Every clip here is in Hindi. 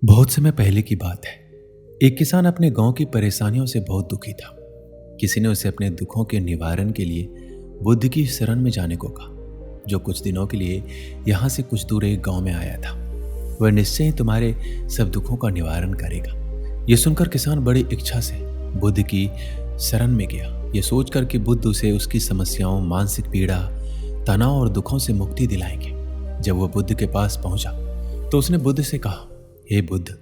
बहुत समय पहले की बात है। एक किसान अपने गांव की परेशानियों से बहुत दुखी था। किसी ने उसे अपने दुखों के निवारण के लिए बुद्ध की शरण में जाने को कहा, जो कुछ दिनों के लिए यहाँ से कुछ दूर एक गांव में आया था। वह निश्चय ही तुम्हारे सब दुखों का निवारण करेगा। ये सुनकर किसान बड़ी इच्छा से बुद्ध की शरण में गया, ये सोचकर कि बुद्ध उसे उसकी समस्याओं, मानसिक पीड़ा, तनाव और दुखों से मुक्ति दिलाएंगे। जब वह बुद्ध के पास पहुंचा तो उसने बुद्ध से कहा, हे बुद्ध,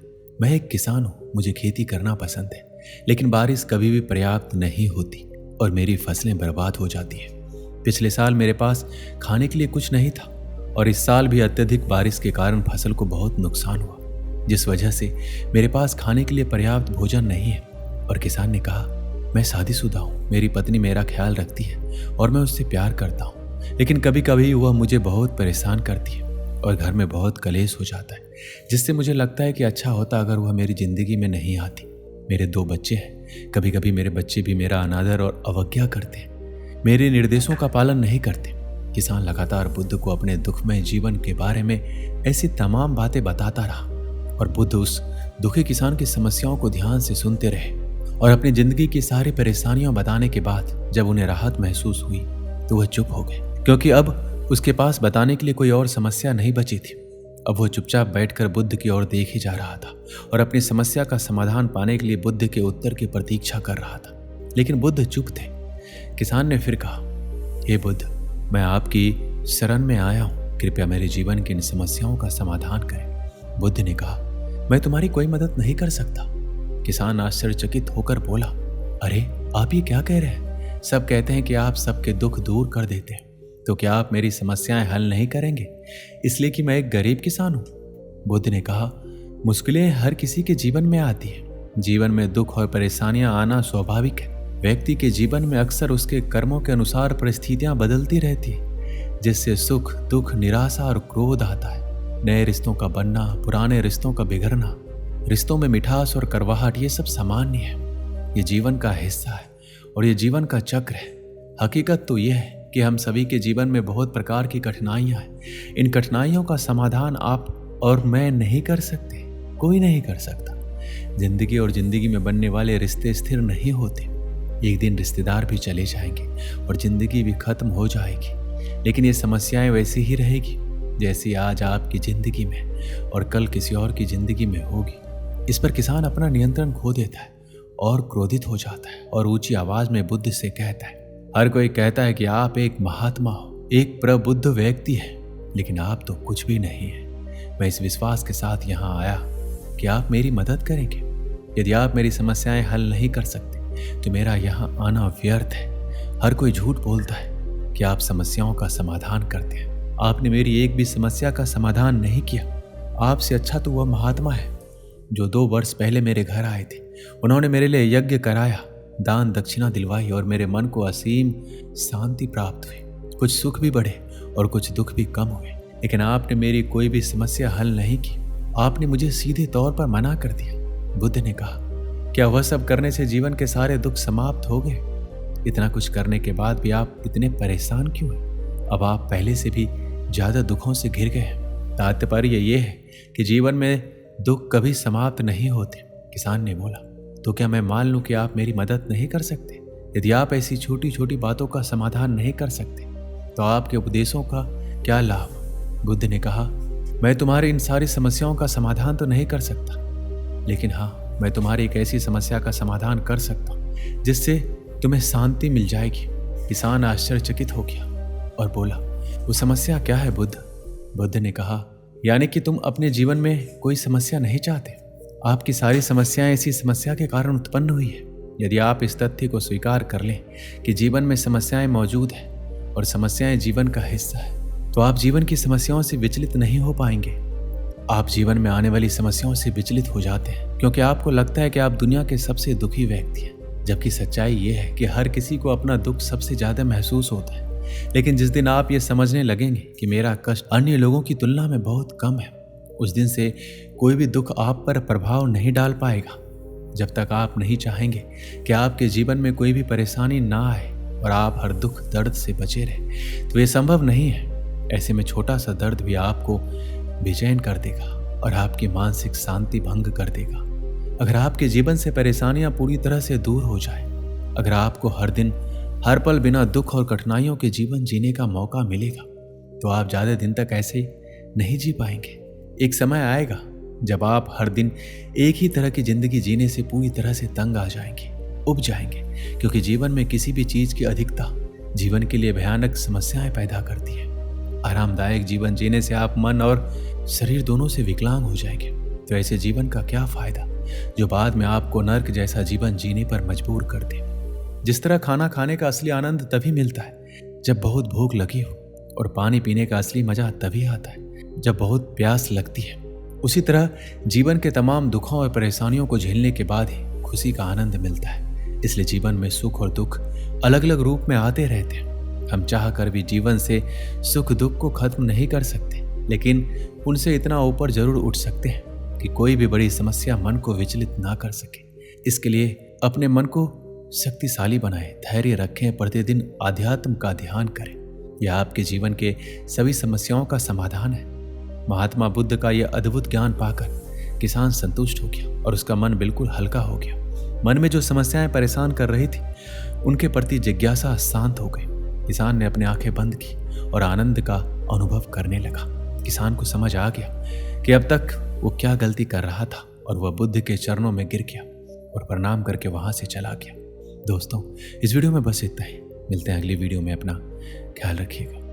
मैं एक किसान हूँ, मुझे खेती करना पसंद है, लेकिन बारिश कभी भी पर्याप्त नहीं होती और मेरी फसलें बर्बाद हो जाती है। पिछले साल मेरे पास खाने के लिए कुछ नहीं था और इस साल भी अत्यधिक बारिश के कारण फसल को बहुत नुकसान हुआ, जिस वजह से मेरे पास खाने के लिए पर्याप्त भोजन नहीं है। और किसान ने कहा, मैं शादीशुदा हूँ, मेरी पत्नी मेरा ख्याल रखती है और मैं उससे प्यार करता हूँ, लेकिन कभी कभी वह मुझे बहुत परेशान करती है और घर में बहुत कलेश हो जाता है, जिससे मुझे लगता है कि अच्छा होता अगर वह मेरी जिंदगी में नहीं आती। मेरे 2 बच्चे हैं, कभी कभी मेरे बच्चे भी मेरा अनादर और अवज्ञा करते हैं, मेरे निर्देशों का पालन नहीं करते। किसान लगातार बुद्ध को अपने दुखमय जीवन के बारे में ऐसी तमाम बातें बताता रहा और बुद्ध उस दुखी किसान की समस्याओं को ध्यान से सुनते रहे और अपनी जिंदगी की सारी परेशानियां बताने के बाद जब उन्हें राहत महसूस हुई तो वह चुप हो गए, क्योंकि अब उसके पास बताने के लिए कोई और समस्या नहीं बची थी। अब वह चुपचाप बैठकर बुद्ध की ओर देख ही जा रहा था और अपनी समस्या का समाधान पाने के लिए बुद्ध के उत्तर की प्रतीक्षा कर रहा था, लेकिन बुद्ध चुप थे। किसान ने फिर कहा, हे बुद्ध, मैं आपकी शरण में आया हूँ, कृपया मेरे जीवन की इन समस्याओं का समाधान करें। बुद्ध ने कहा, मैं तुम्हारी कोई मदद नहीं कर सकता। किसान आश्चर्यचकित होकर बोला, अरे आप ये क्या कह रहे हैं? सब कहते हैं कि आप सबके दुख दूर कर देते हैं, तो क्या आप मेरी समस्याएं हल नहीं करेंगे इसलिए कि मैं एक गरीब किसान हूं? बुद्ध ने कहा, मुश्किलें हर किसी के जीवन में आती है। जीवन में दुख और परेशानियां आना स्वाभाविक है। व्यक्ति के जीवन में अक्सर उसके कर्मों के अनुसार परिस्थितियां बदलती रहती है, जिससे सुख, दुख, निराशा और क्रोध आता है। नए रिश्तों का बनना, पुराने रिश्तों का बिगड़ना, रिश्तों में मिठास और कड़वाहट, ये सब सामान्य है। ये जीवन का हिस्सा है और ये जीवन का चक्र है। हकीकत तो यह है कि हम सभी के जीवन में बहुत प्रकार की कठिनाइयां हैं। इन कठिनाइयों का समाधान आप और मैं नहीं कर सकते, कोई नहीं कर सकता। जिंदगी और जिंदगी में बनने वाले रिश्ते स्थिर नहीं होते। एक दिन रिश्तेदार भी चले जाएंगे और जिंदगी भी खत्म हो जाएगी, लेकिन ये समस्याएं वैसी ही रहेगी जैसी आज आपकी जिंदगी में और कल किसी और की जिंदगी में होगी। इस पर किसान अपना नियंत्रण खो देता है और क्रोधित हो जाता है और ऊंची आवाज में बुद्ध से कहता है, हर कोई कहता है कि आप एक महात्मा हो, एक प्रबुद्ध व्यक्ति हैं, लेकिन आप तो कुछ भी नहीं हैं। मैं इस विश्वास के साथ यहाँ आया कि आप मेरी मदद करेंगे। यदि आप मेरी समस्याएं हल नहीं कर सकते तो मेरा यहाँ आना व्यर्थ है। हर कोई झूठ बोलता है कि आप समस्याओं का समाधान करते हैं। आपने मेरी एक भी समस्या का समाधान नहीं किया। आपसे अच्छा तो वह महात्मा है जो 2 वर्ष पहले मेरे घर आए थे। उन्होंने मेरे लिए यज्ञ कराया, दान दक्षिणा दिलवाई और मेरे मन को असीम शांति प्राप्त हुई। कुछ सुख भी बढ़े और कुछ दुख भी कम हुए, लेकिन आपने मेरी कोई भी समस्या हल नहीं की। आपने मुझे सीधे तौर पर मना कर दिया। बुद्ध ने कहा, क्या वह सब करने से जीवन के सारे दुख समाप्त हो गए? इतना कुछ करने के बाद भी आप इतने परेशान क्यों हैं? अब आप पहले से भी ज्यादा दुखों से घिर गए हैं। तात्पर्य यह है कि जीवन में दुख कभी समाप्त नहीं होते। किसान ने बोला, तो क्या मैं मान लूं कि आप मेरी मदद नहीं कर सकते? यदि आप ऐसी छोटी छोटी बातों का समाधान नहीं कर सकते तो आपके उपदेशों का क्या लाभ? बुद्ध ने कहा, मैं तुम्हारी इन सारी समस्याओं का समाधान तो नहीं कर सकता, लेकिन हाँ, मैं तुम्हारी एक ऐसी समस्या का समाधान कर सकता हूँ जिससे तुम्हें शांति मिल जाएगी। किसान आश्चर्यचकित हो गया और बोला, वो समस्या क्या है बुद्ध? बुद्ध ने कहा, यानी कि तुम अपने जीवन में कोई समस्या नहीं चाहते। आपकी सारी समस्याएं इसी समस्या के कारण उत्पन्न हुई है। यदि आप इस तथ्य को स्वीकार कर लें कि जीवन में समस्याएं मौजूद हैं और समस्याएं जीवन का हिस्सा है, तो आप जीवन की समस्याओं से विचलित नहीं हो पाएंगे। आप जीवन में आने वाली समस्याओं से विचलित हो जाते हैं क्योंकि आपको लगता है कि आप दुनिया के सबसे दुखी व्यक्ति हैं, जबकि सच्चाई ये है कि हर किसी को अपना दुख सबसे ज्यादा महसूस होता है। लेकिन जिस दिन आप ये समझने लगेंगे कि मेरा कष्ट अन्य लोगों की तुलना में बहुत कम है, उस दिन से कोई भी दुख आप पर प्रभाव नहीं डाल पाएगा। जब तक आप नहीं चाहेंगे कि आपके जीवन में कोई भी परेशानी ना आए और आप हर दुख दर्द से बचे रहे, तो ये संभव नहीं है। ऐसे में छोटा सा दर्द भी आपको बेचैन कर देगा और आपकी मानसिक शांति भंग कर देगा। अगर आपके जीवन से परेशानियां पूरी तरह से दूर हो जाए, अगर आपको हर दिन हर पल बिना दुख और कठिनाइयों के जीवन जीने का मौका मिलेगा, तो आप ज्यादा दिन तक ऐसे नहीं जी पाएंगे। एक समय आएगा जब आप हर दिन एक ही तरह की जिंदगी जीने से पूरी तरह से तंग आ जाएंगे, उब जाएंगे, क्योंकि जीवन में किसी भी चीज की अधिकता जीवन के लिए भयानक समस्याएं पैदा करती है। आरामदायक जीवन जीने से आप मन और शरीर दोनों से विकलांग हो जाएंगे। तो ऐसे जीवन का क्या फायदा जो बाद में आपको नर्क जैसा जीवन जीने पर मजबूर कर दे। जिस तरह खाना खाने का असली आनंद तभी मिलता है जब बहुत भूख लगी हो, और पानी पीने का असली मजा तभी आता है जब बहुत प्यास लगती है, उसी तरह जीवन के तमाम दुखों और परेशानियों को झेलने के बाद ही खुशी का आनंद मिलता है। इसलिए जीवन में सुख और दुख अलग अलग रूप में आते रहते हैं। हम चाह कर भी जीवन से सुख दुख को खत्म नहीं कर सकते, लेकिन उनसे इतना ऊपर जरूर उठ सकते हैं कि कोई भी बड़ी समस्या मन को विचलित ना कर सके। इसके लिए अपने मन को शक्तिशाली बनाएं, धैर्य रखें, प्रतिदिन आध्यात्म का ध्यान करें। यह आपके जीवन के सभी समस्याओं का समाधान है। महात्मा बुद्ध का यह अद्भुत ज्ञान पाकर किसान संतुष्ट हो गया और उसका मन बिल्कुल हल्का हो गया। मन में जो समस्याएं परेशान कर रही थी, उनके प्रति जिज्ञासा शांत हो गई। किसान ने अपनी आंखें बंद की और आनंद का अनुभव करने लगा। किसान को समझ आ गया कि अब तक वो क्या गलती कर रहा था, और वह बुद्ध के चरणों में गिर गया और प्रणाम करके वहां से चला गया। दोस्तों, इस वीडियो में बस इतना ही। मिलते हैं अगली वीडियो में। अपना ख्याल रखिएगा।